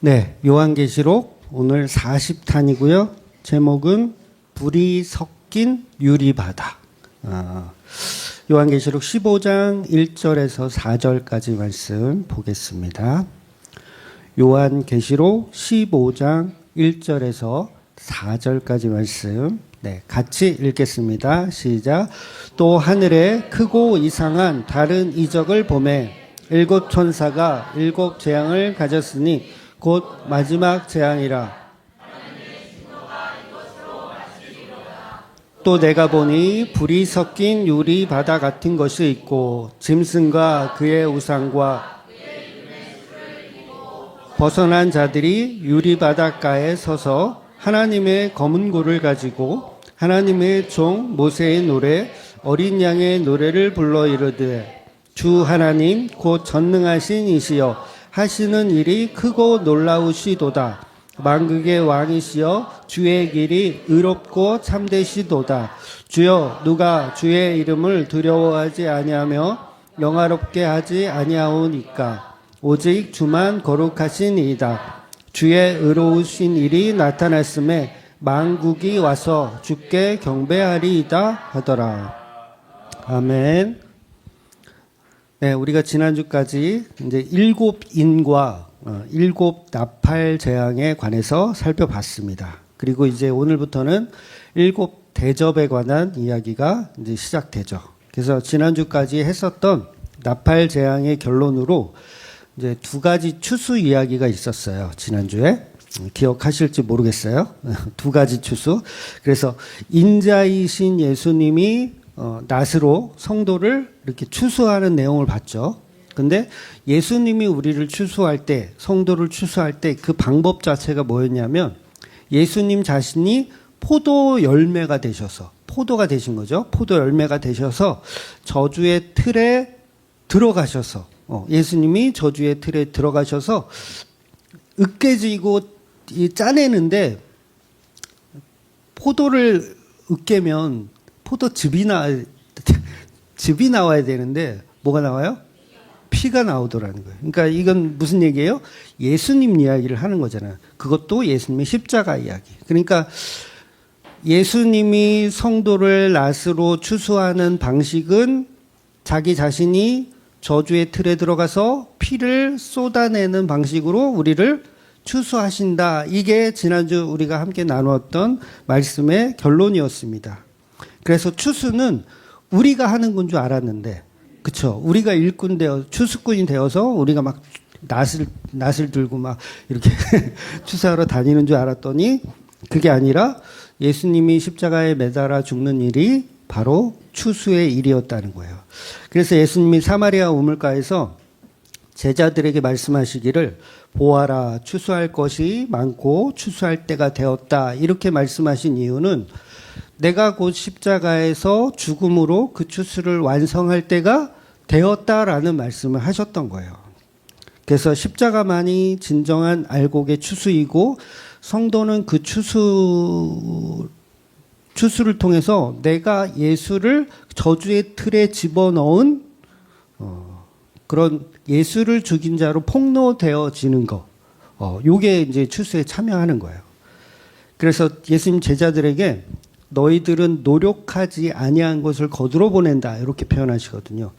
네, 요한계시록 오늘 40탄이고요. 제목은 불이 섞인 유리바다. 요한계시록 15장 1절에서 4절까지 말씀 보겠습니다. 요한계시록 15장 1절에서 4절까지 말씀 같이 읽겠습니다. 시작. 또 하늘에 크고 이상한 다른 이적을 보매 일곱 천사가 일곱 재앙을 가졌으니 곧 마지막 재앙이라. 또 내가 보니 불이 섞인 유리 바다 같은 것이 있고 짐승과 그의 우상과 벗어난 자들이 유리 바닷가에 서서 하나님의 검은 고를 가지고 하나님의 종 모세의 노래 어린 양의 노래를 불러 이르되 주 하나님 곧 전능하신 이시여 하시는 일이 크고 놀라우시도다. 만국의 왕이시여 주의 길이 의롭고 참되시도다. 주여 누가 주의 이름을 두려워하지 아니하며 영화롭게 하지 아니하오니까 오직 주만 거룩하시니이다. 주의 의로우신 일이 나타났음에 만국이 와서 주께 경배하리이다 하더라. 아멘. 네, 우리가 지난주까지 이제 일곱 인과 일곱 나팔 재앙에 관해서 살펴봤습니다. 그리고 이제 오늘부터는 일곱 대접에 관한 이야기가 이제 시작되죠. 그래서 지난주까지 했었던 나팔 재앙의 결론으로 이제 두 가지 추수 이야기가 있었어요. 지난주에. 기억하실지 모르겠어요. 두 가지 추수. 그래서 인자이신 예수님이 낫으로 성도를 이렇게 추수하는 내용을 봤죠. 근데 예수님이 우리를 추수할 때, 성도를 추수할 때 그 방법 자체가 뭐였냐면 예수님 자신이 포도 열매가 되셔서, 포도가 되신 거죠. 포도 열매가 되셔서 저주의 틀에 들어가셔서, 예수님이 저주의 틀에 들어가셔서 으깨지고 짜내는데 포도를 으깨면 포도즙이 나와야 되는데 뭐가 나와요? 피가 나오더라는 거예요. 그러니까 이건 무슨 얘기예요? 예수님 이야기를 하는 거잖아요. 그것도 예수님의 십자가 이야기. 그러니까 예수님이 성도를 낫으로 추수하는 방식은 자기 자신이 저주의 틀에 들어가서 피를 쏟아내는 방식으로 우리를 추수하신다. 이게 지난주 우리가 함께 나누었던 말씀의 결론이었습니다. 그래서 추수는 우리가 하는 건 줄 알았는데, 그쵸? 우리가 일꾼 추수꾼이 되어서 우리가 막 낫을 들고 막 이렇게 추수하러 다니는 줄 알았더니 그게 아니라 예수님이 십자가에 매달아 죽는 일이 바로 추수의 일이었다는 거예요. 그래서 예수님이 사마리아 우물가에서 제자들에게 말씀하시기를 보아라 추수할 것이 많고 추수할 때가 되었다 이렇게 말씀하신 이유는 내가 곧 십자가에서 죽음으로 그 추수를 완성할 때가 되었다라는 말씀을 하셨던 거예요. 그래서 십자가만이 진정한 알곡의 추수이고 성도는 그 추수를 통해서 내가 예수를 저주의 틀에 집어넣은 그런 예수를 죽인 자로 폭로되어지는 거. 요게 이제 추수에 참여하는 거예요. 그래서 예수님 제자들에게 너희들은 노력하지 아니한 것을 거두러 보낸다. 이렇게 표현하시거든요.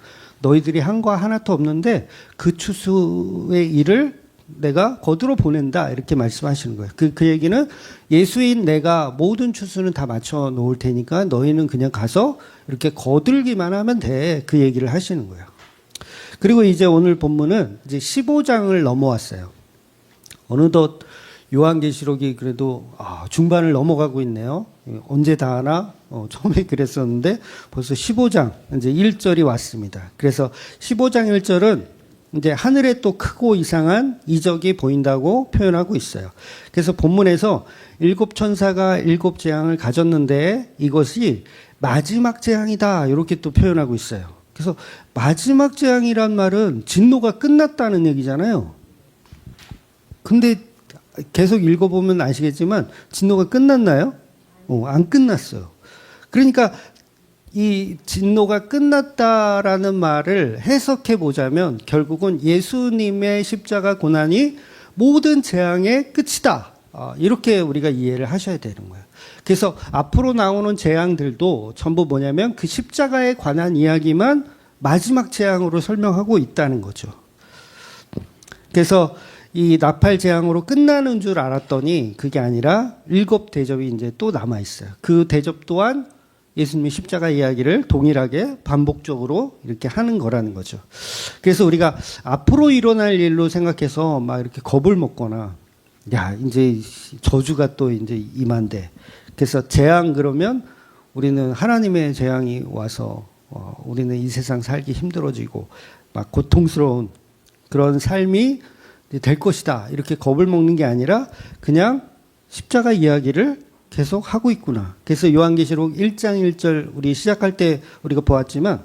너희들이 한 거 하나도 없는데 그 추수의 일을 내가 거두러 보낸다. 이렇게 말씀하시는 거예요. 그 얘기는 예수인 내가 모든 추수는 다 맞춰 놓을 테니까 너희는 그냥 가서 이렇게 거들기만 하면 돼. 그 얘기를 하시는 거예요. 그리고 이제 오늘 본문은 이제 15장을 넘어왔어요. 어느덧 요한계시록이 그래도 중반을 넘어가고 있네요. 언제 다 하나? 처음에 그랬었는데 벌써 15장 이제 1절이 왔습니다. 그래서 15장 1절은 이제 하늘에 또 크고 이상한 이적이 보인다고 표현하고 있어요. 그래서 본문에서 일곱 천사가 일곱 재앙을 가졌는데 이것이 마지막 재앙이다 이렇게 또 표현하고 있어요. 그래서 마지막 재앙이란 말은 진노가 끝났다는 얘기잖아요. 근데 계속 읽어보면 아시겠지만 진노가 끝났나요? 안 끝났어요. 그러니까 이 진노가 끝났다라는 말을 해석해 보자면 결국은 예수님의 십자가 고난이 모든 재앙의 끝이다. 이렇게 우리가 이해를 하셔야 되는 거예요. 그래서 앞으로 나오는 재앙들도 전부 뭐냐면 그 십자가에 관한 이야기만 마지막 재앙으로 설명하고 있다는 거죠. 그래서 이 나팔 재앙으로 끝나는 줄 알았더니 그게 아니라 7 대접이 이제 또 남아 있어요. 그 대접 또한 예수님의 십자가 이야기를 동일하게 반복적으로 이렇게 하는 거라는 거죠. 그래서 우리가 앞으로 일어날 일로 생각해서 막 이렇게 겁을 먹거나, 야, 이제 저주가 또 이제 임한대. 그래서 재앙 그러면 우리는 하나님의 재앙이 와서 우리는 이 세상 살기 힘들어지고 막 고통스러운 그런 삶이 될 것이다. 이렇게 겁을 먹는 게 아니라 그냥 십자가 이야기를 계속 하고 있구나. 그래서 요한계시록 1장 1절 우리 시작할 때 우리가 보았지만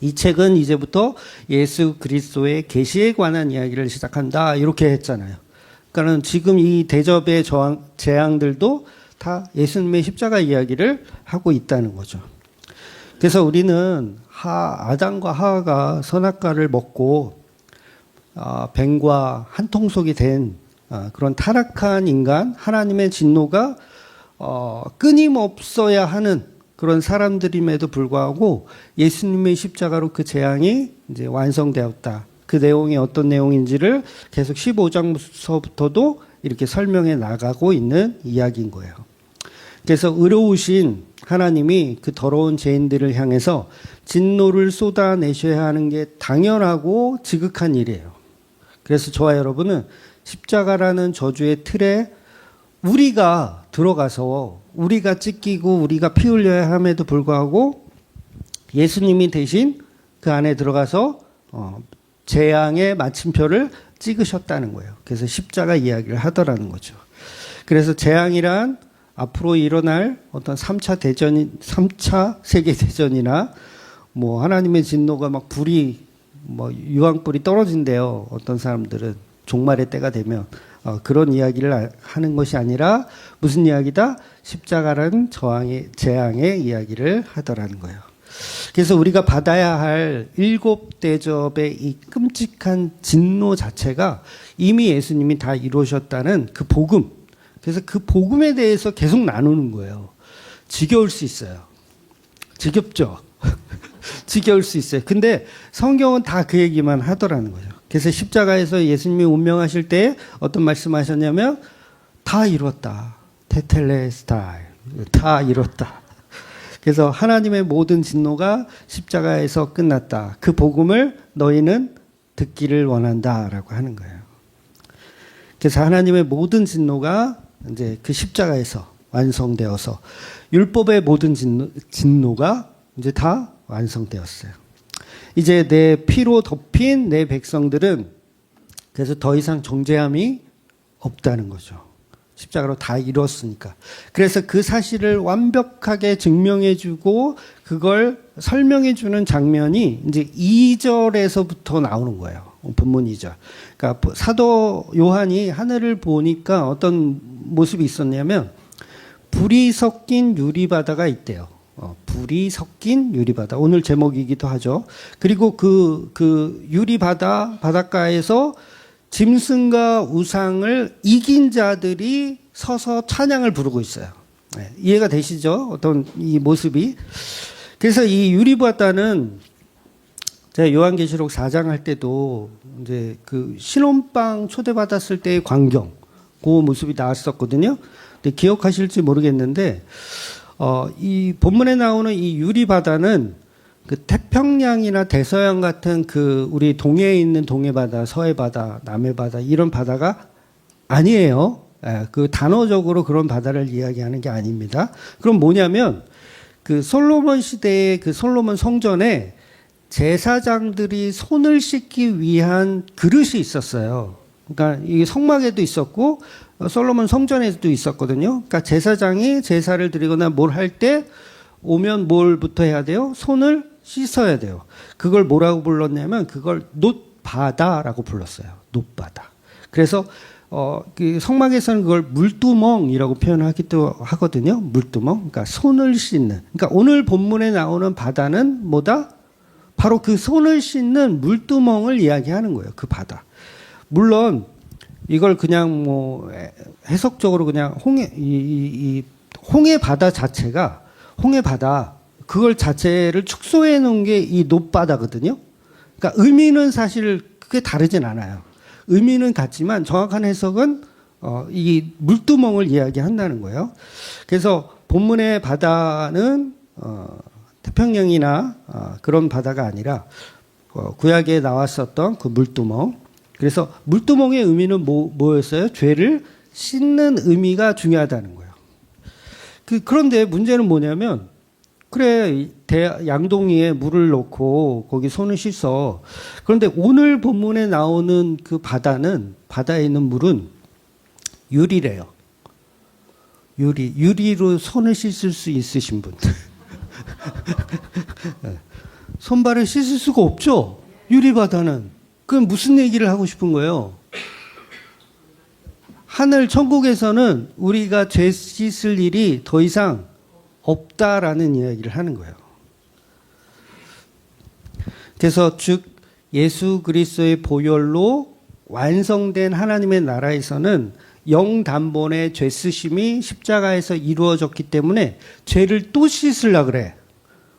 이 책은 이제부터 예수 그리스도의 계시에 관한 이야기를 시작한다. 이렇게 했잖아요. 그러니까는 지금 이 대접의 재앙들도 다 예수님의 십자가 이야기를 하고 있다는 거죠. 그래서 우리는 아담과 하와가 선악과를 먹고 뱀과 한 통속이 된 그런 타락한 인간, 하나님의 진노가 끊임없어야 하는 그런 사람들임에도 불구하고 예수님의 십자가로 그 재앙이 이제 완성되었다. 그 내용이 어떤 내용인지를 계속 15장서부터도 이렇게 설명해 나가고 있는 이야기인 거예요. 그래서 의로우신 하나님이 그 더러운 죄인들을 향해서 진노를 쏟아내셔야 하는 게 당연하고 지극한 일이에요. 그래서 저와 여러분은 십자가라는 저주의 틀에 우리가 들어가서 우리가 찢기고 우리가 피 흘려야 함에도 불구하고 예수님이 대신 그 안에 들어가서 재앙의 마침표를 찍으셨다는 거예요. 그래서 십자가 이야기를 하더라는 거죠. 그래서 재앙이란 앞으로 일어날 어떤 3차 세계대전이나 뭐 하나님의 진노가 막 불이 유황불이 떨어진대요. 어떤 사람들은 종말의 때가 되면 그런 이야기를 하는 것이 아니라 무슨 이야기다? 십자가라는 재앙의 이야기를 하더라는 거예요. 그래서 우리가 받아야 할 7 대접의 이 끔찍한 진노 자체가 이미 예수님이 다 이루셨다는 그 복음. 그래서 그 복음에 대해서 계속 나누는 거예요. 지겨울 수 있어요. 지겹죠? 지겨울 수 있어요. 근데 성경은 다 그 얘기만 하더라는 거죠. 그래서 십자가에서 예수님이 운명하실 때 어떤 말씀하셨냐면 다 이뤘다. 테텔레스타이. 다 이뤘다. 그래서 하나님의 모든 진노가 십자가에서 끝났다. 그 복음을 너희는 듣기를 원한다라고 하는 거예요. 그래서 하나님의 모든 진노가 이제 그 십자가에서 완성되어서 율법의 모든 진노가 이제 다 완성되었어요. 이제 내 피로 덮인 내 백성들은 그래서 더 이상 정죄함이 없다는 거죠. 십자가로 다 이뤘으니까. 그래서 그 사실을 완벽하게 증명해주고 그걸 설명해주는 장면이 이제 2절에서부터 나오는 거예요. 본문 2절. 그러니까 사도 요한이 하늘을 보니까 어떤 모습이 있었냐면 불이 섞인 유리바다가 있대요. 불이 섞인 유리바다. 오늘 제목이기도 하죠. 그리고 그 유리바다 바닷가에서 짐승과 우상을 이긴 자들이 서서 찬양을 부르고 있어요. 네, 이해가 되시죠? 어떤 이 모습이. 그래서 이 유리바다는 제가 요한계시록 4장 할 때도 이제 그 신혼방 초대받았을 때의 광경, 그 모습이 나왔었거든요. 근데 기억하실지 모르겠는데, 이 본문에 나오는 이 유리바다는 그 태평양이나 대서양 같은 그 우리 동해에 있는 동해바다, 서해바다, 남해바다 이런 바다가 아니에요. 그 단어적으로 그런 바다를 이야기하는 게 아닙니다. 그럼 뭐냐면 그 솔로몬 시대의 그 솔로몬 성전에 제사장들이 손을 씻기 위한 그릇이 있었어요. 그러니까 이 성막에도 있었고 솔로몬 성전에도 있었거든요. 그러니까 제사장이 제사를 드리거나 뭘 할 때 오면 뭘부터 해야 돼요? 손을 씻어야 돼요. 그걸 뭐라고 불렀냐면 그걸 놋바다라고 불렀어요. 놋바다. 그래서 그 성막에서는 그걸 물두멍이라고 표현하기도 하거든요. 물두멍. 그러니까 손을 씻는. 그러니까 오늘 본문에 나오는 바다는 뭐다? 바로 그 손을 씻는 물두멍을 이야기하는 거예요. 그 바다. 물론 이걸 그냥 뭐 해석적으로 그냥 홍해 바다 자체가 홍해 바다 그걸 자체를 축소해 놓은 게 이 높바다거든요. 그러니까 의미는 사실 크게 다르진 않아요. 의미는 같지만 정확한 해석은 이 물두멍을 이야기한다는 거예요. 그래서 본문의 바다는 태평양이나 그런 바다가 아니라 구약에 나왔었던 그 물두멍. 그래서 물두멍의 의미는 뭐였어요? 죄를 씻는 의미가 중요하다는 거예요. 그런데 문제는 뭐냐면 그래 양동이에 물을 넣고 거기 손을 씻어. 그런데 오늘 본문에 나오는 그 바다에 있는 물은 유리래요. 유리로 손을 씻을 수 있으신 분. 손발을 씻을 수가 없죠. 유리바다는. 그럼 무슨 얘기를 하고 싶은 거예요? 하늘 천국에서는 우리가 죄 씻을 일이 더 이상 없다라는 이야기를 하는 거예요. 그래서 즉 예수 그리스도의 보혈로 완성된 하나님의 나라에서는 영단번의 죄 쓰심이 십자가에서 이루어졌기 때문에 죄를 또 씻으려고 그래.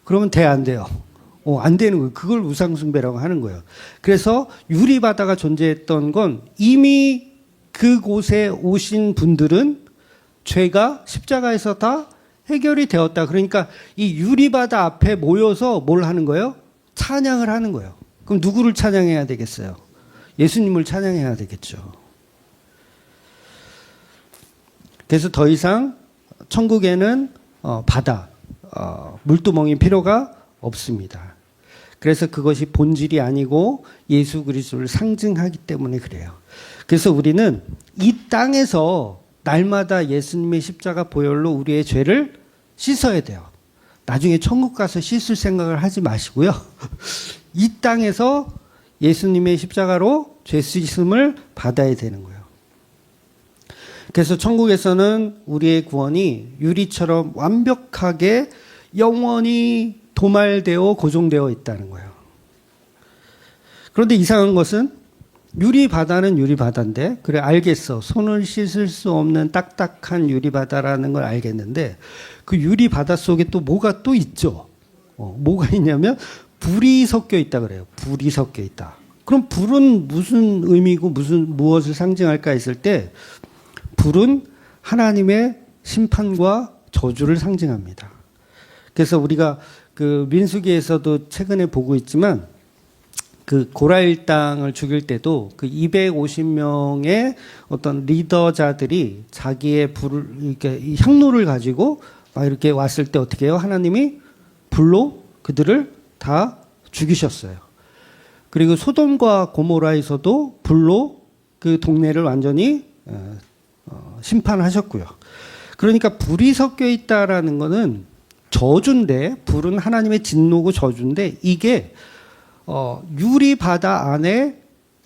그러면 돼, 안 돼요? 안 되는 거예요. 그걸 우상숭배라고 하는 거예요. 그래서 유리바다가 존재했던 건 이미 그곳에 오신 분들은 죄가 십자가에서 다 해결이 되었다. 그러니까 이 유리바다 앞에 모여서 뭘 하는 거예요? 찬양을 하는 거예요. 그럼 누구를 찬양해야 되겠어요? 예수님을 찬양해야 되겠죠. 그래서 더 이상 천국에는 바다, 물두멍이 필요가 없습니다. 그래서 그것이 본질이 아니고 예수 그리스도를 상징하기 때문에 그래요. 그래서 우리는 이 땅에서 날마다 예수님의 십자가 보혈로 우리의 죄를 씻어야 돼요. 나중에 천국 가서 씻을 생각을 하지 마시고요. 이 땅에서 예수님의 십자가로 죄 씻음을 받아야 되는 거예요. 그래서 천국에서는 우리의 구원이 유리처럼 완벽하게 영원히 도말되어 고정되어 있다는 거예요. 그런데 이상한 것은 유리바다는 유리바다인데 그래 알겠어. 손을 씻을 수 없는 딱딱한 유리바다라는 걸 알겠는데 그 유리바다 속에 또 뭐가 또 있죠. 뭐가 있냐면 불이 섞여 있다 그래요. 불이 섞여 있다. 그럼 불은 무슨 의미고 무엇을 상징할까 했을 때 불은 하나님의 심판과 저주를 상징합니다. 그래서 우리가 그 민수기에서도 최근에 보고 있지만 그 고라일 땅을 죽일 때도 그 250명의 어떤 리더자들이 자기의 불을 이렇게 향로를 가지고 막 이렇게 왔을 때 어떻게 해요? 하나님이 불로 그들을 다 죽이셨어요. 그리고 소돔과 고모라에서도 불로 그 동네를 완전히 심판하셨고요. 그러니까 불이 섞여 있다라는 거는 저주인데 불은 하나님의 진노고 저주인데 이게 유리 바다 안에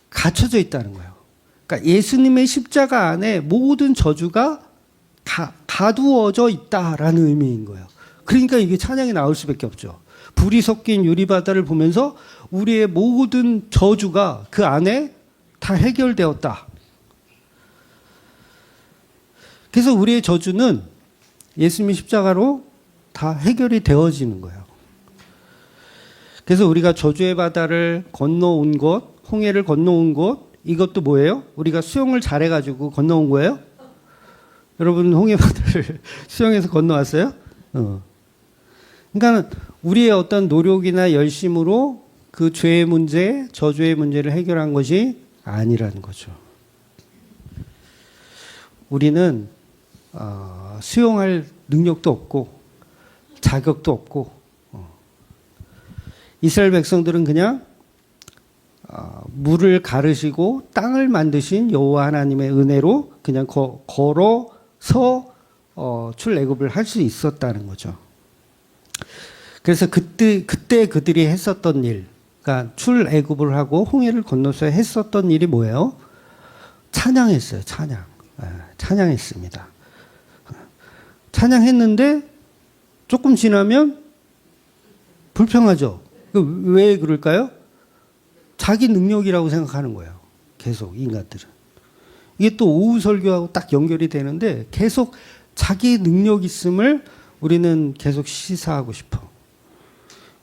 갇혀져 있다는 거예요. 그러니까 예수님의 십자가 안에 모든 저주가 가두어져 있다라는 의미인 거예요. 그러니까 이게 찬양이 나올 수밖에 없죠. 불이 섞인 유리 바다를 보면서 우리의 모든 저주가 그 안에 다 해결되었다. 그래서 우리의 저주는 예수님의 십자가로 다 해결이 되어지는 거예요. 그래서 우리가 저주의 바다를 건너온 곳, 홍해를 건너온 곳, 이것도 뭐예요? 우리가 수영을 잘해가지고 건너온 거예요? 여러분 홍해 바다를 수영해서 건너왔어요? 그러니까 우리의 어떤 노력이나 열심으로 그 죄의 문제, 저주의 문제를 해결한 것이 아니라는 거죠. 우리는 수용할 능력도 없고 자격도 없고 이스라엘 백성들은 그냥 물을 가르시고 땅을 만드신 여호와 하나님의 은혜로 그냥 걸어서 출애굽을 할 수 있었다는 거죠. 그래서 그때 그들이 했었던 일, 그러니까 출애굽을 하고 홍해를 건너서 했었던 일이 뭐예요? 찬양했어요. 찬양했습니다. 찬양했는데 조금 지나면 불평하죠. 왜 그럴까요? 자기 능력이라고 생각하는 거예요. 계속 인간들은. 이게 또 오후 설교하고 딱 연결이 되는데 계속 자기 능력 있음을 우리는 계속 시사하고 싶어.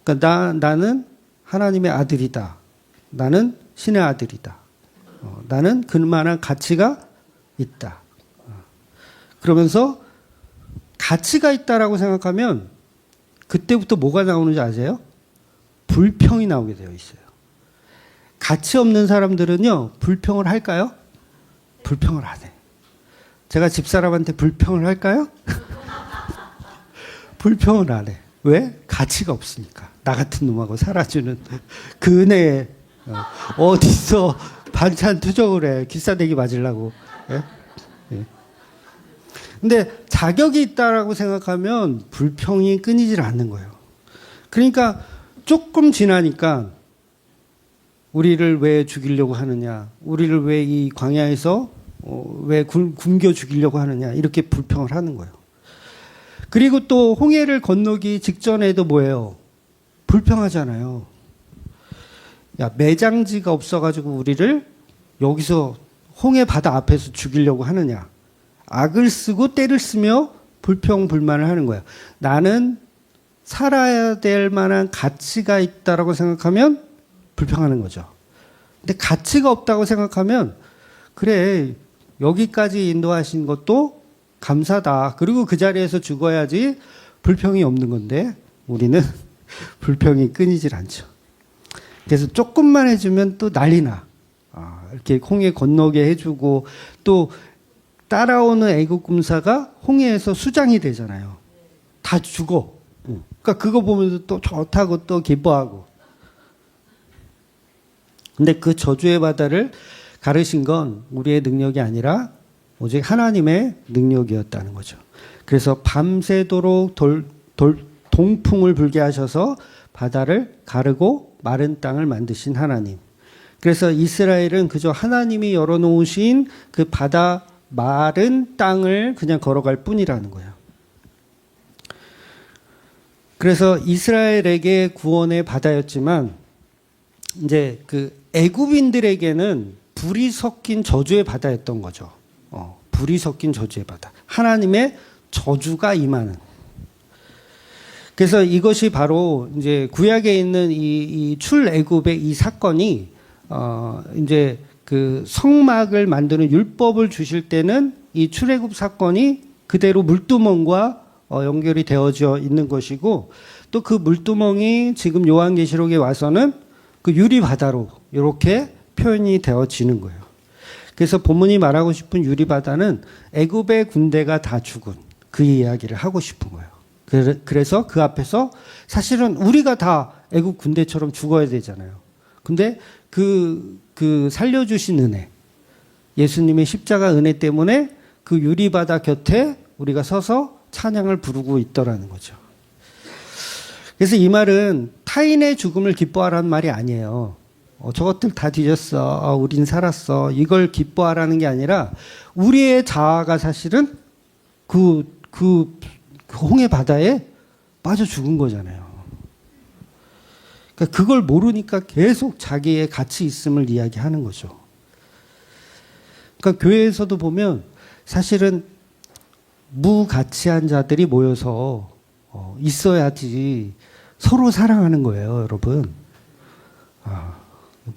그러니까 나는 하나님의 아들이다. 나는 신의 아들이다. 나는 그만한 가치가 있다. 그러면서 가치가 있다라고 생각하면 그때부터 뭐가 나오는지 아세요? 불평이 나오게 되어 있어요. 가치 없는 사람들은요, 불평을 할까요? 불평을 안 해. 제가 집사람한테 불평을 할까요? 불평을 안 해. 왜? 가치가 없으니까. 나 같은 놈하고 살아주는 그 은혜에 어디서 반찬 투정을 해. 기싸대기 맞으려고. 예? 예. 근데 자격이 있다라고 생각하면 불평이 끊이질 않는 거예요. 그러니까 조금 지나니까 우리를 왜 죽이려고 하느냐, 우리를 왜 이 광야에서 왜 굶겨 죽이려고 하느냐, 이렇게 불평을 하는 거예요. 그리고 또 홍해를 건너기 직전에도 뭐예요? 불평하잖아요. 야, 매장지가 없어가지고 우리를 여기서 홍해 바다 앞에서 죽이려고 하느냐. 악을 쓰고 때를 쓰며 불평불만을 하는 거예요. 나는 살아야 될 만한 가치가 있다라고 생각하면 불평하는 거죠. 근데 가치가 없다고 생각하면 그래, 여기까지 인도하신 것도 감사다. 그리고 그 자리에서 죽어야지 불평이 없는 건데 우리는 불평이 끊이질 않죠. 그래서 조금만 해주면 또 난리나. 이렇게 홍해 건너게 해주고 또 따라오는 애국 군사가 홍해에서 수장이 되잖아요. 다 죽어. 그러니까 그거 보면서 또 좋다고 또 기뻐하고. 근데 그 저주의 바다를 가르신 건 우리의 능력이 아니라 오직 하나님의 능력이었다는 거죠. 그래서 밤새도록 동풍을 불게 하셔서 바다를 가르고 마른 땅을 만드신 하나님. 그래서 이스라엘은 그저 하나님이 열어놓으신 그 바다 마른 땅을 그냥 걸어갈 뿐이라는 거예요. 그래서 이스라엘에게 구원의 바다였지만 이제 그 애굽인들에게는 불이 섞인 저주의 바다였던 거죠. 불이 섞인 저주의 바다. 하나님의 저주가 임하는. 그래서 이것이 바로 이제 구약에 있는 이 출애굽의 이 사건이 이제 그 성막을 만드는 율법을 주실 때는 이 출애굽 사건이 그대로 물두멍과 연결이 되어져 있는 것이고 또 그 물두멍이 지금 요한계시록에 와서는 그 유리바다로 이렇게 표현이 되어지는 거예요. 그래서 본문이 말하고 싶은 유리바다는 애굽의 군대가 다 죽은 그 이야기를 하고 싶은 거예요. 그래서 그 앞에서 사실은 우리가 다 애굽 군대처럼 죽어야 되잖아요. 근데 그 살려주신 은혜, 예수님의 십자가 은혜 때문에 그 유리바다 곁에 우리가 서서 찬양을 부르고 있더라는 거죠. 그래서 이 말은 타인의 죽음을 기뻐하라는 말이 아니에요. 저것들 다 뒤졌어. 우린 살았어. 이걸 기뻐하라는 게 아니라 우리의 자아가 사실은 그 홍해 바다에 빠져 죽은 거잖아요. 그러니까 그걸 모르니까 계속 자기의 가치 있음을 이야기하는 거죠. 그러니까 교회에서도 보면 사실은 무가치한 자들이 모여서 있어야지 서로 사랑하는 거예요, 여러분.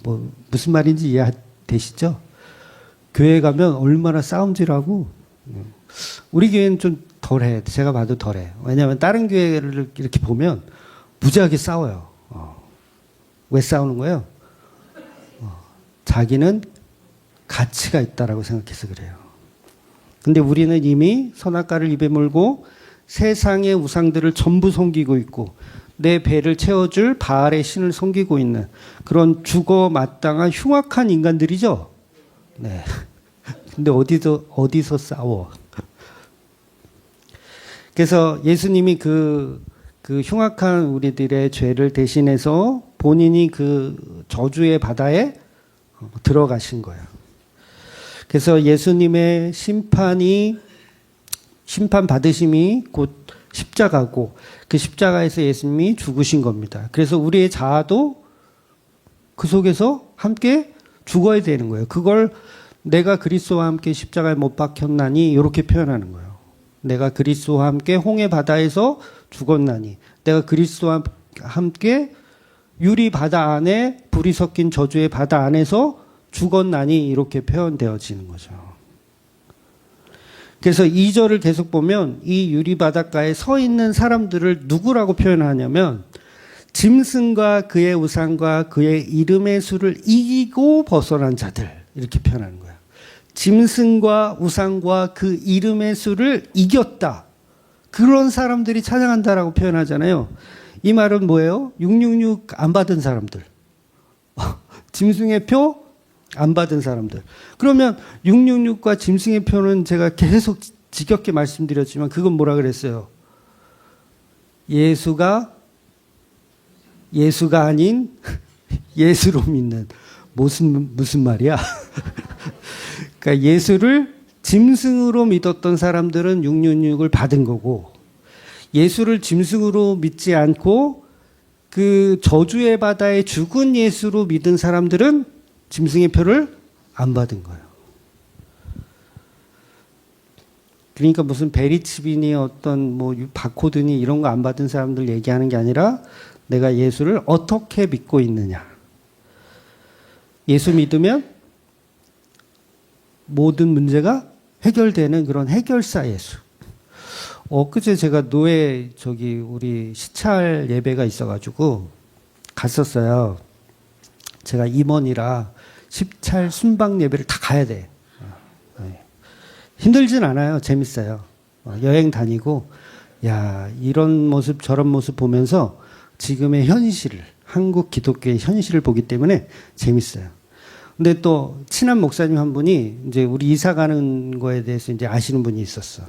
뭐 무슨 말인지 이해되시죠? 교회 가면 얼마나 싸움질하고 우리 교회는 좀 덜해. 제가 봐도 덜해. 왜냐하면 다른 교회를 이렇게 보면 무지하게 싸워요. 왜 싸우는 거예요? 자기는 가치가 있다라고 생각해서 그래요. 근데 우리는 이미 선악과를 입에 물고 세상의 우상들을 전부 섬기고 있고 내 배를 채워줄 바알의 신을 섬기고 있는 그런 죽어 마땅한 흉악한 인간들이죠. 네. 근데 어디서 싸워? 그래서 예수님이 그 흉악한 우리들의 죄를 대신해서 본인이 그 저주의 바다에 들어가신 거예요. 그래서 예수님의 심판 받으심이 곧 십자가고 그 십자가에서 예수님이 죽으신 겁니다. 그래서 우리의 자아도 그 속에서 함께 죽어야 되는 거예요. 그걸 내가 그리스도와 함께 십자가에 못 박혔나니 이렇게 표현하는 거예요. 내가 그리스도와 함께 홍해 바다에서 죽었나니, 내가 그리스도와 함께 유리 바다 안에 불이 섞인 저주의 바다 안에서 죽었나니 이렇게 표현되어지는 거죠. 그래서 2절을 계속 보면 이 유리 바닷가에 서 있는 사람들을 누구라고 표현하냐면 짐승과 그의 우상과 그의 이름의 수를 이기고 벗어난 자들, 이렇게 표현하는 거예요. 짐승과 우상과 그 이름의 수를 이겼다. 그런 사람들이 찬양한다라고 표현하잖아요. 이 말은 뭐예요? 666 안 받은 사람들. 짐승의 표 안 받은 사람들. 그러면 666과 짐승의 표는 제가 계속 지겹게 말씀드렸지만 그건 뭐라 그랬어요? 예수가 아닌 예수로 믿는. 무슨 말이야? 그러니까 예수를 짐승으로 믿었던 사람들은 666을 받은 거고, 예수를 짐승으로 믿지 않고 그 저주의 바다에 죽은 예수로 믿은 사람들은 짐승의 표를 안 받은 거예요. 그러니까 무슨 베리칩이니 어떤 뭐 바코드니 이런 거 안 받은 사람들 얘기하는 게 아니라 내가 예수를 어떻게 믿고 있느냐. 예수 믿으면 모든 문제가 해결되는 그런 해결사 예수. 엊그제 제가 우리 시찰 예배가 있어가지고 갔었어요. 제가 임원이라 시찰 순방 예배를 다 가야 돼. 힘들진 않아요. 재밌어요. 여행 다니고, 야, 이런 모습 저런 모습 보면서 지금의 현실을, 한국 기독교의 현실을 보기 때문에 재밌어요. 근데 또 친한 목사님 한 분이 이제 우리 이사 가는 거에 대해서 이제 아시는 분이 있었어.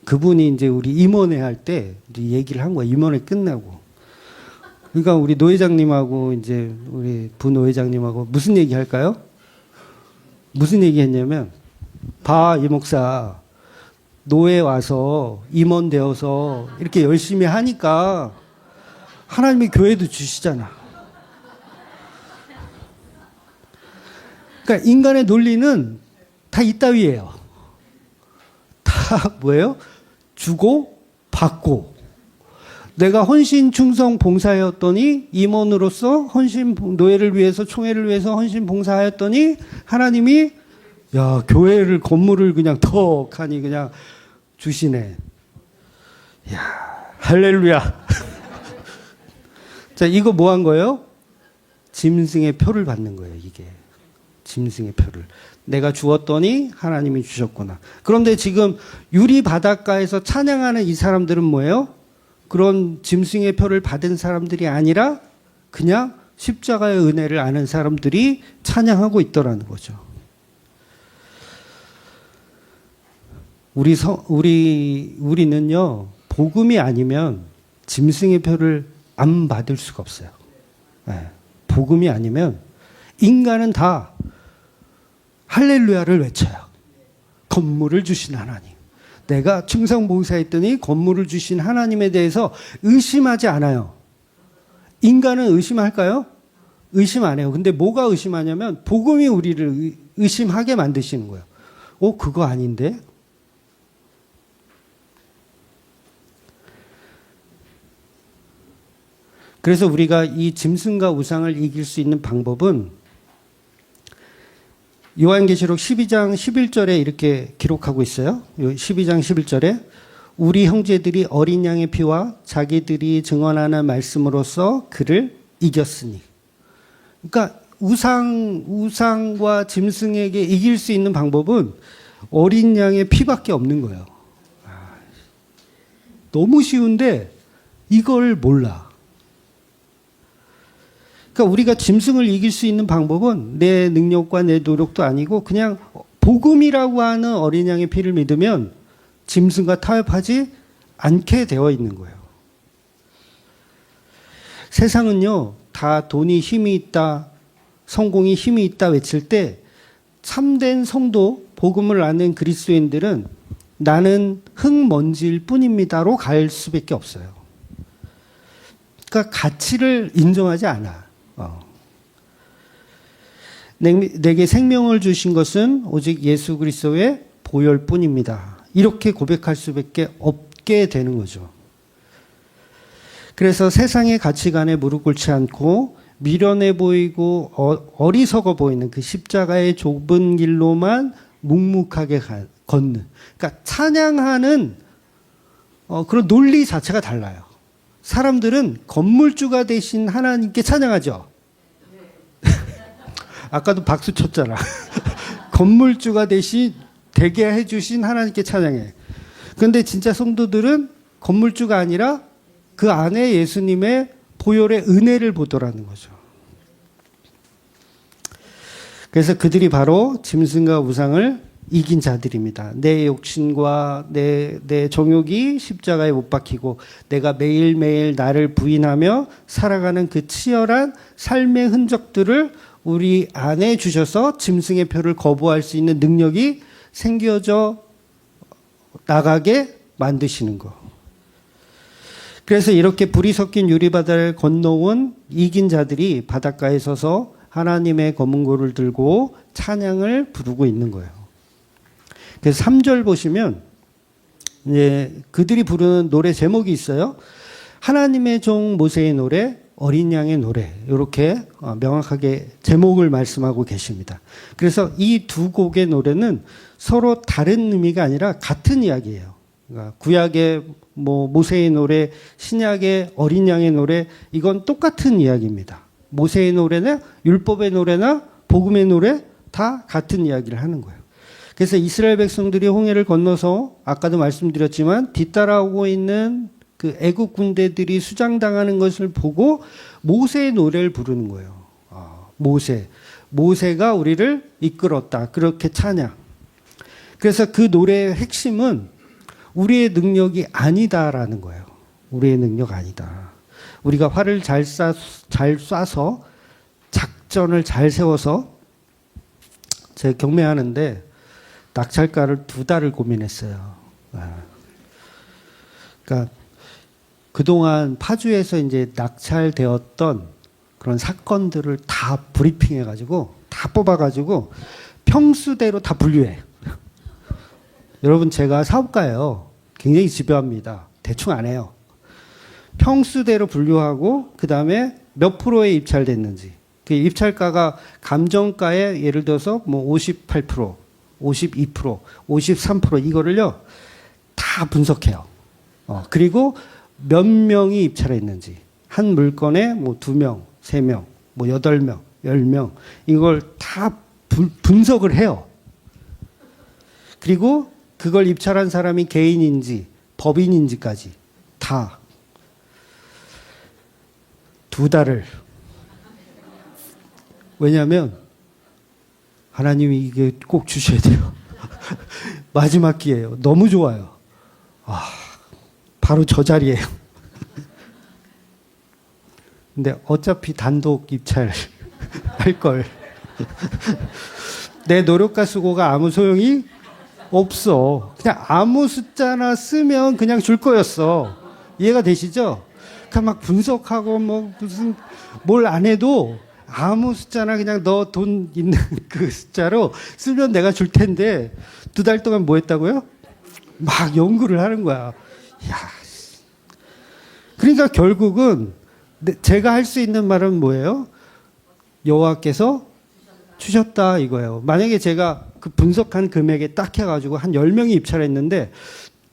그분이 이제 우리 임원회 할 때 얘기를 한 거야. 임원회 끝나고. 그러니까 우리 노회장님하고 이제 우리 부노회장님하고 무슨 얘기 할까요? 무슨 얘기 했냐면, 봐, 이 목사. 노회 와서 임원 되어서 이렇게 열심히 하니까 하나님이 교회도 주시잖아. 그러니까 인간의 논리는 다 이따위예요. 다 뭐예요? 주고 받고. 내가 헌신 충성 봉사하였더니 임원으로서 헌신 노예를 위해서 총회를 위해서 헌신 봉사하였더니 하나님이 야 교회를 건물을 그냥 턱하니 그냥 주시네. 야 할렐루야. 자 이거 뭐 한 거예요? 짐승의 표를 받는 거예요. 이게 짐승의 표를 내가 주었더니 하나님이 주셨구나. 그런데 지금 유리 바닷가에서 찬양하는 이 사람들은 뭐예요? 그런 짐승의 표를 받은 사람들이 아니라 그냥 십자가의 은혜를 아는 사람들이 찬양하고 있더라는 거죠. 우리는요, 복음이 아니면 짐승의 표를 안 받을 수가 없어요. 네. 복음이 아니면 인간은 다 할렐루야를 외쳐요. 건물을 주신 하나님. 내가 충성봉사했더니 건물을 주신 하나님에 대해서 의심하지 않아요. 인간은 의심할까요? 의심 안 해요. 근데 뭐가 의심하냐면 복음이 우리를 의심하게 만드시는 거예요. 그거 아닌데? 그래서 우리가 이 짐승과 우상을 이길 수 있는 방법은 요한계시록 12장 11절에 이렇게 기록하고 있어요. 12장 11절에 우리 형제들이 어린 양의 피와 자기들이 증언하는 말씀으로써 그를 이겼으니. 그러니까 우상과 짐승에게 이길 수 있는 방법은 어린 양의 피밖에 없는 거예요. 너무 쉬운데 이걸 몰라. 그러니까 우리가 짐승을 이길 수 있는 방법은 내 능력과 내 노력도 아니고 그냥 복음이라고 하는 어린 양의 피를 믿으면 짐승과 타협하지 않게 되어 있는 거예요. 세상은요, 다 돈이 힘이 있다, 성공이 힘이 있다 외칠 때 참된 성도, 복음을 아는 그리스도인들은 나는 흙먼지일 뿐입니다로 갈 수밖에 없어요. 그러니까 가치를 인정하지 않아. 내게 생명을 주신 것은 오직 예수 그리스도의 보혈뿐입니다. 이렇게 고백할 수밖에 없게 되는 거죠. 그래서 세상의 가치관에 무릎 꿇지 않고 미련해 보이고 어리석어 보이는 그 십자가의 좁은 길로만 묵묵하게 걷는. 그러니까 찬양하는 그런 논리 자체가 달라요. 사람들은 건물주가 되신 하나님께 찬양하죠. 아까도 박수 쳤잖아. 건물주가 되게 해주신 하나님께 찬양해. 그런데 진짜 성도들은 건물주가 아니라 그 안에 예수님의 보혈의 은혜를 보더라는 거죠. 그래서 그들이 바로 짐승과 우상을 이긴 자들입니다. 내 욕심과 내 정욕이 십자가에 못 박히고 내가 매일매일 나를 부인하며 살아가는 그 치열한 삶의 흔적들을 우리 안에 주셔서 짐승의 표를 거부할 수 있는 능력이 생겨져 나가게 만드시는 거. 그래서 이렇게 불이 섞인 유리바다를 건너온 이긴 자들이 바닷가에 서서 하나님의 검은고를 들고 찬양을 부르고 있는 거예요. 그래서 3절 보시면 이제 그들이 부르는 노래 제목이 있어요. 하나님의 종 모세의 노래, 어린 양의 노래, 이렇게 명확하게 제목을 말씀하고 계십니다. 그래서 이 두 곡의 노래는 서로 다른 의미가 아니라 같은 이야기예요. 그러니까 구약의 모세의 노래, 신약의 어린 양의 노래, 이건 똑같은 이야기입니다. 모세의 노래나 율법의 노래나 복음의 노래 다 같은 이야기를 하는 거예요. 그래서 이스라엘 백성들이 홍해를 건너서 아까도 말씀드렸지만 뒤따라오고 있는 그 애국 군대들이 수장당하는 것을 보고 모세의 노래를 부르는 거예요. 모세가 우리를 이끌었다. 그렇게 찬양. 그래서 그 노래의 핵심은 우리의 능력이 아니다라는 거예요. 우리의 능력 아니다. 우리가 활을 잘 쏴서 작전을 잘 세워서 제가 경매하는데 낙찰가를 2달을 고민했어요. 그러니까 그동안 파주에서 이제 낙찰되었던 그런 사건들을 다 브리핑해가지고 다 뽑아가지고 평수대로 다 분류해. 여러분 제가 사업가예요. 굉장히 집요합니다. 대충 안 해요. 평수대로 분류하고 그 다음에 몇 프로에 입찰됐는지. 그 입찰가가 감정가에 예를 들어서 58%, 52%, 53% 이거를요 다 분석해요. 그리고 몇 명이 입찰했는지. 한 물건에 2명, 3명, 8명, 10명 이걸 다 분석을 해요. 그리고 그걸 입찰한 사람이 개인인지 법인인지까지 다 2달을. 왜냐하면 하나님이 이게 꼭 주셔야 돼요. 마지막 기회예요. 너무 좋아요. 바로 저 자리예요. 근데 어차피 단독 입찰 할 걸. 내 노력과 수고가 아무 소용이 없어. 그냥 아무 숫자나 쓰면 그냥 줄 거였어. 이해가 되시죠? 그냥 막 분석하고 무슨 뭘 안 해도 아무 숫자나 그냥 너 돈 있는 그 숫자로 쓰면 내가 줄 텐데 2달 동안 뭐 했다고요? 막 연구를 하는 거야. 야. 그러니까 결국은 제가 할 수 있는 말은 뭐예요? 여호와께서 주셨다 이거예요. 만약에 제가 그 분석한 금액에 딱 해가지고 한 10명이 입찰했는데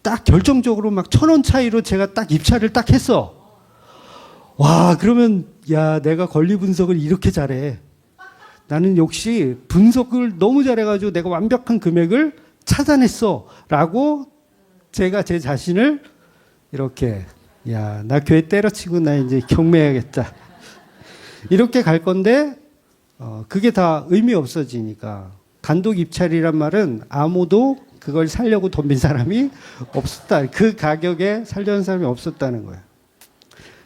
딱 결정적으로 막 1,000원 차이로 제가 딱 입찰을 딱 했어. 와, 그러면 야, 내가 권리 분석을 이렇게 잘해. 나는 역시 분석을 너무 잘해가지고 내가 완벽한 금액을 찾아냈어. 라고 제가 제 자신을 이렇게 야, 나 교회 때려치고 나 이제 경매해야겠다. 이렇게 갈 건데 그게 다 의미 없어지니까. 단독 입찰이란 말은 아무도 그걸 살려고 덤빈 사람이 없었다. 그 가격에 살려는 사람이 없었다는 거예요.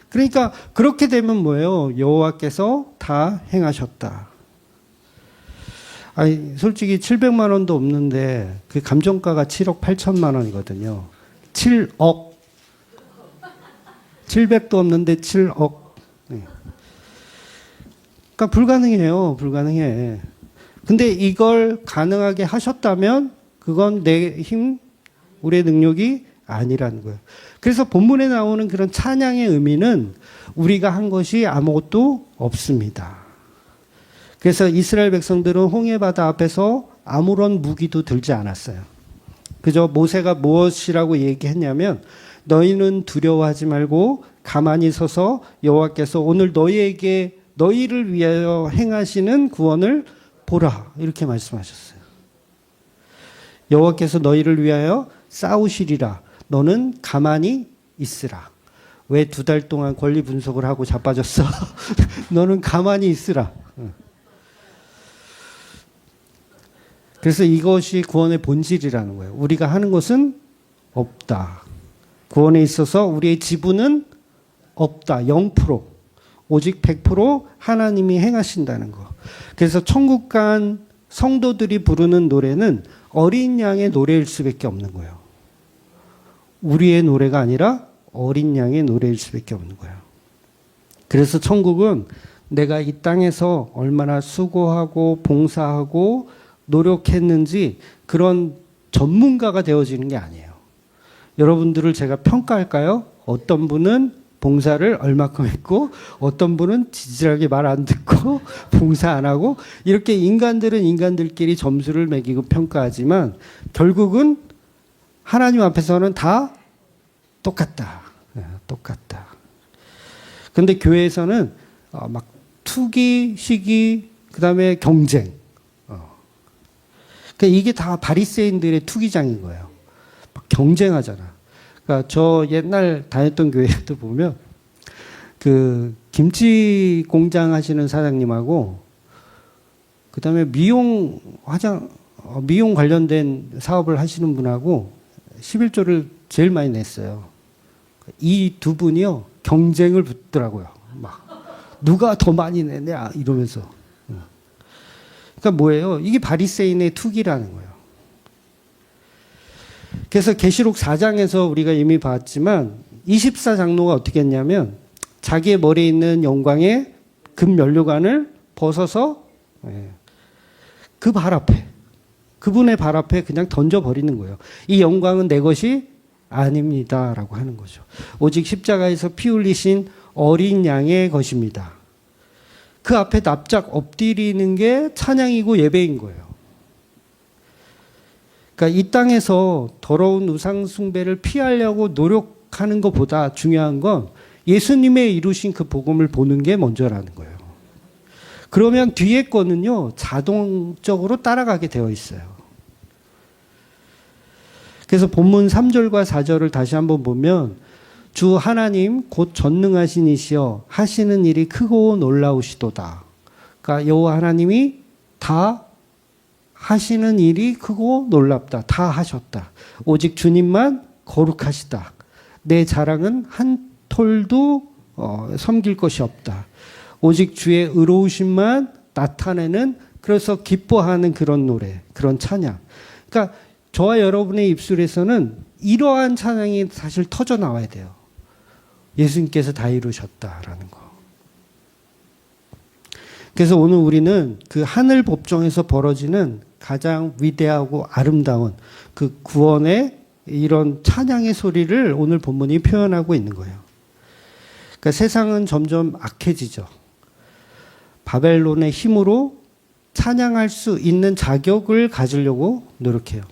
그러니까 그렇게 되면 뭐예요? 여호와께서 다 행하셨다. 아니, 솔직히 700만 원도 없는데 그 감정가가 7억 8천만 원이거든요. 7억. 700도 없는데 7억. 네. 그러니까 불가능해요. 불가능해. 근데 이걸 가능하게 하셨다면 그건 내 힘, 우리의 능력이 아니라는 거예요. 그래서 본문에 나오는 그런 찬양의 의미는 우리가 한 것이 아무것도 없습니다. 그래서 이스라엘 백성들은 홍해바다 앞에서 아무런 무기도 들지 않았어요. 그저 모세가 무엇이라고 얘기했냐면 너희는 두려워하지 말고 가만히 서서 여호와께서 오늘 너희를 위하여 행하시는 구원을 보라 이렇게 말씀하셨어요. 여호와께서 너희를 위하여 싸우시리라. 너는 가만히 있으라. 왜 2달 동안 권리 분석을 하고 자빠졌어? 너는 가만히 있으라. 그래서 이것이 구원의 본질이라는 거예요. 우리가 하는 것은 없다. 구원에 있어서 우리의 지분은 없다. 0%. 오직 100% 하나님이 행하신다는 거. 그래서 천국 간 성도들이 부르는 노래는 어린 양의 노래일 수밖에 없는 거예요. 우리의 노래가 아니라 어린 양의 노래일 수밖에 없는 거예요. 그래서 천국은 내가 이 땅에서 얼마나 수고하고 봉사하고 노력했는지 그런 전문가가 되어지는 게 아니에요. 여러분들을 제가 평가할까요? 어떤 분은 봉사를 얼마큼 했고 어떤 분은 지질하게 말 안 듣고 봉사 안 하고 이렇게 인간들은 인간들끼리 점수를 매기고 평가하지만 결국은 하나님 앞에서는 다 똑같다. 똑같다. 근데 교회에서는 막 투기, 시기, 그 다음에 경쟁. 그러니까 이게 다 바리새인들의 투기장인 거예요. 막 경쟁하잖아. 그러니까 저 옛날 다녔던 교회도 보면 그 김치 공장 하시는 사장님하고 그 다음에 미용 관련된 사업을 하시는 분하고 11조를 제일 많이 냈어요. 이 두 분이요 경쟁을 붙더라고요. 막 누가 더 많이 내냐 이러면서. 그러니까 뭐예요? 이게 바리새인의 투기라는 거예요. 그래서 계시록 4장에서 우리가 이미 봤지만 24장로가 어떻게 했냐면 자기의 머리에 있는 영광의 금 면류관을 벗어서 그 발 앞에 그분의 발 앞에 그냥 던져버리는 거예요. 이 영광은 내 것이 아닙니다라고 하는 거죠. 오직 십자가에서 피 흘리신 어린 양의 것입니다. 그 앞에 납작 엎드리는 게 찬양이고 예배인 거예요. 그러니까 이 땅에서 더러운 우상 숭배를 피하려고 노력하는 것보다 중요한 건 예수님의 이루신 그 복음을 보는 게 먼저라는 거예요. 그러면 뒤에 거는요 자동적으로 따라가게 되어 있어요. 그래서 본문 3절과 4절을 다시 한번 보면 주 하나님 곧 전능하신 이시여 하시는 일이 크고 놀라우시도다. 그러니까 여호와 하나님이 다 하시는 일이 크고 놀랍다. 다 하셨다. 오직 주님만 거룩하시다. 내 자랑은 한 톨도 섬길 것이 없다. 오직 주의 의로우심만 나타내는 그래서 기뻐하는 그런 노래, 그런 찬양. 그러니까 저와 여러분의 입술에서는 이러한 찬양이 사실 터져 나와야 돼요. 예수님께서 다 이루셨다라는 거. 그래서 오늘 우리는 그 하늘 법정에서 벌어지는 가장 위대하고 아름다운 그 구원의 이런 찬양의 소리를 오늘 본문이 표현하고 있는 거예요. 그러니까 세상은 점점 악해지죠. 바벨론의 힘으로 찬양할 수 있는 자격을 가지려고 노력해요.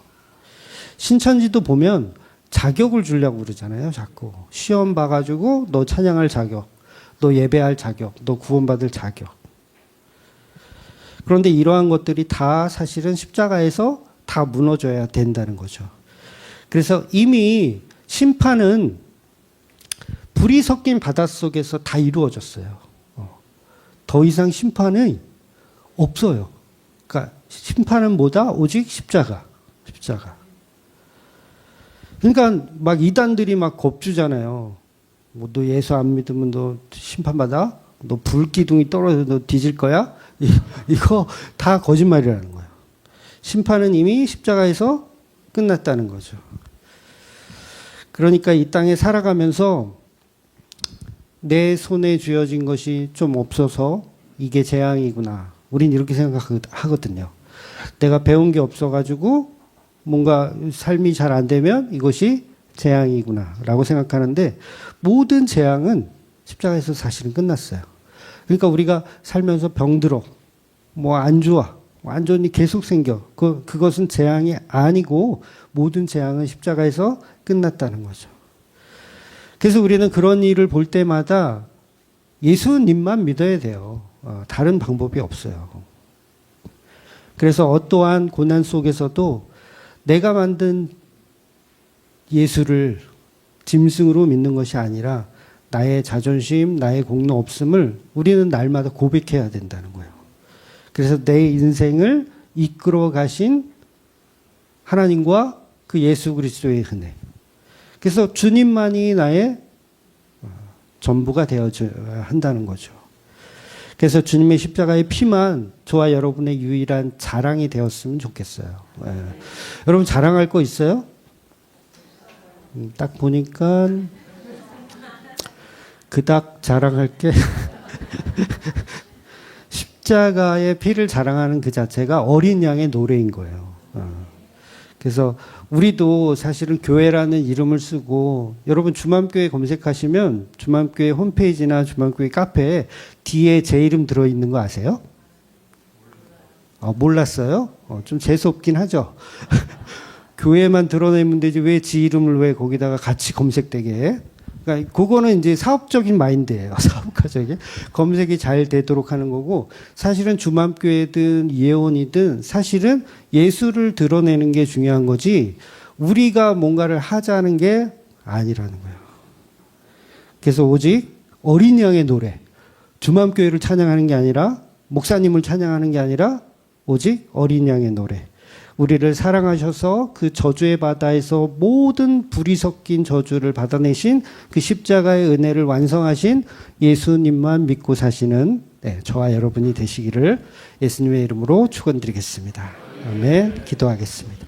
신천지도 보면 자격을 주려고 그러잖아요. 자꾸 시험 봐가지고 너 찬양할 자격, 너 예배할 자격, 너 구원받을 자격. 그런데 이러한 것들이 다 사실은 십자가에서 다 무너져야 된다는 거죠. 그래서 이미 심판은 불이 섞인 바닷속에서 다 이루어졌어요. 더 이상 심판은 없어요. 그러니까 심판은 뭐다? 오직 십자가. 그러니까 막 이단들이 막 겁주잖아요. 뭐 너 예수 안 믿으면 너 심판받아? 너 불기둥이 떨어져 너 뒤질 거야? 이거 다 거짓말이라는 거예요. 심판은 이미 십자가에서 끝났다는 거죠. 그러니까 이 땅에 살아가면서 내 손에 쥐어진 것이 좀 없어서 이게 재앙이구나. 우린 이렇게 생각하거든요. 내가 배운 게 없어가지고 뭔가 삶이 잘 안 되면 이것이 재앙이구나라고 생각하는데 모든 재앙은 십자가에서 사실은 끝났어요. 그러니까 우리가 살면서 병들어, 뭐 안 좋아, 완전히 계속 생겨. 그것은 재앙이 아니고 모든 재앙은 십자가에서 끝났다는 거죠. 그래서 우리는 그런 일을 볼 때마다 예수님만 믿어야 돼요. 다른 방법이 없어요. 그래서 어떠한 고난 속에서도 내가 만든 예수를 짐승으로 믿는 것이 아니라 나의 자존심, 나의 공로 없음을 우리는 날마다 고백해야 된다는 거예요. 그래서 내 인생을 이끌어 가신 하나님과 그 예수 그리스도의 은혜. 그래서 주님만이 나의 전부가 되어줘야 한다는 거죠. 그래서 주님의 십자가의 피만 저와 여러분의 유일한 자랑이 되었으면 좋겠어요. 예. 여러분 자랑할 거 있어요? 딱 보니까 그닥 자랑할 게 십자가의 피를 자랑하는 그 자체가 어린 양의 노래인 거예요. 그래서 우리도 사실은 교회라는 이름을 쓰고 여러분 주맘교회 검색하시면 주맘교회 홈페이지나 주맘교회 카페에 뒤에 제 이름 들어있는 거 아세요? 몰랐어요? 좀 재수없긴 하죠. 교회만 드러내면 되지 왜 지 이름을 왜 거기다가 같이 검색되게 해? 그러니까 그거는 이제 사업적인 마인드예요. 사업가적인 검색이 잘 되도록 하는 거고 사실은 주맘교회든 예원이든 사실은 예수를 드러내는 게 중요한 거지 우리가 뭔가를 하자는 게 아니라는 거예요. 그래서 오직 어린 양의 노래 주맘교회를 찬양하는 게 아니라 목사님을 찬양하는 게 아니라 오직 어린 양의 노래 우리를 사랑하셔서 그 저주의 바다에서 모든 불이 섞인 저주를 받아내신 그 십자가의 은혜를 완성하신 예수님만 믿고 사시는 저와 여러분이 되시기를 예수님의 이름으로 축원드리겠습니다. 아멘. 기도하겠습니다.